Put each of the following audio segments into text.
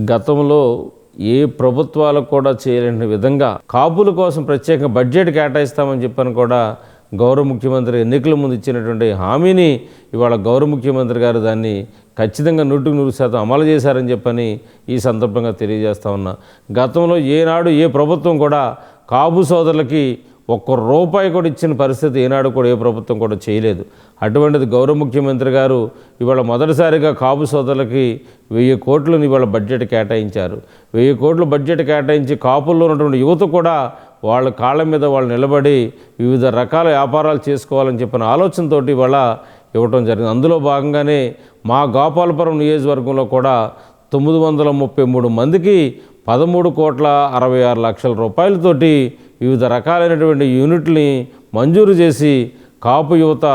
గతంలో ఏ ప్రభుత్వాలకు కూడా చేయలేని విధంగా కాపుల కోసం ప్రత్యేక బడ్జెట్ కేటాయిస్తామని చెప్పని కూడా గౌరవ ముఖ్యమంత్రి ఎన్నికల ముందు ఇచ్చినటువంటి హామీని ఇవాళ గౌరవ ముఖ్యమంత్రి గారు దాన్ని ఖచ్చితంగా 100% అమలు చేశారని చెప్పని ఈ సందర్భంగా తెలియజేస్తా ఉన్నా. గతంలో ఏనాడు ఏ ప్రభుత్వం కూడా కాపు సోదరులకి ₹1 కూడా ఇచ్చిన పరిస్థితి ఏనాడు కూడా ఏ ప్రభుత్వం కూడా చేయలేదు. అటువంటిది గౌరవ ముఖ్యమంత్రి గారు ఇవాళ మొదటిసారిగా కాపు సోదరులకి 1000 కోట్లను ఇవాళ బడ్జెట్ కేటాయించారు. 1000 కోట్లు బడ్జెట్ కేటాయించి కాపుల్లో ఉన్నటువంటి యువత కూడా వాళ్ళ కాళ్ళ మీద వాళ్ళు నిలబడి వివిధ రకాల వ్యాపారాలు చేసుకోవాలని చెప్పిన ఆలోచనతోటి ఇవాళ ఇవ్వటం జరిగింది. అందులో భాగంగానే మా గోపాలపురం నియోజకవర్గంలో కూడా 933 మందికి 13,66,00,000 రూపాయలతోటి వివిధ రకాలైనటువంటి యూనిట్ని మంజూరు చేసి కాపు యువత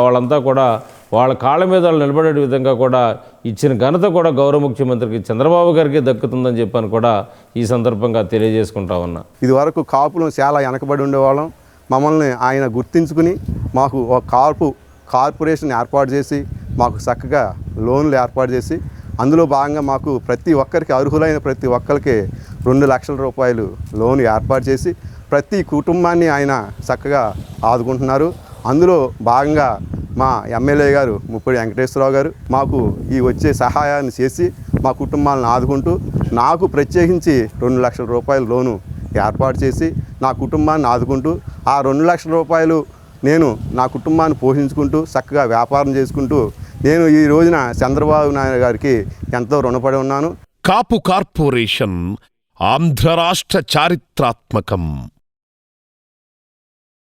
వాళ్ళంతా కూడా వాళ్ళ కాళ్ళ మీద వాళ్ళు నిలబడే విధంగా కూడా ఇచ్చిన ఘనత కూడా గౌరవ ముఖ్యమంత్రికి చంద్రబాబు గారికి దక్కుతుందని చెప్పని కూడా ఈ సందర్భంగా తెలియజేసుకుంటా ఉన్నా. ఇదివరకు కాపులు చాలా వెనకబడి ఉండేవాళ్ళం. మమ్మల్ని ఆయన గుర్తించుకుని మాకు ఒక కార్పొరేషన్ ఏర్పాటు చేసి మాకు చక్కగా లోన్లు ఏర్పాటు చేసి అందులో భాగంగా మాకు ప్రతి ఒక్కరికి అర్హులైన ప్రతి ఒక్కరికి 2 లక్షల రూపాయలు లోన్ ఏర్పాటు చేసి ప్రతి కుటుంబాన్ని ఆయన చక్కగా ఆదుకుంటున్నారు. అందులో భాగంగా మా ఎమ్మెల్యే గారు ముప్పిడి వెంకటేశ్వరరావు గారు మాకు ఈ వచ్చే సహాయాన్ని చేసి మా కుటుంబాలను ఆదుకుంటూ నాకు ప్రత్యేకించి 2 లక్షల రూపాయల లోను ఏర్పాటు చేసి నా కుటుంబాన్ని ఆదుకుంటూ ఆ 2 లక్షల రూపాయలు నేను నా కుటుంబాన్ని పోషించుకుంటూ చక్కగా వ్యాపారం చేసుకుంటూ నేను ఈ రోజున చంద్రబాబు నాయుడు గారికి ఎంతో రుణపడి ఉన్నాను. కాపు కార్పొరేషన్ ఆంధ్ర రాష్ట్ర చారిత్రాత్మకం.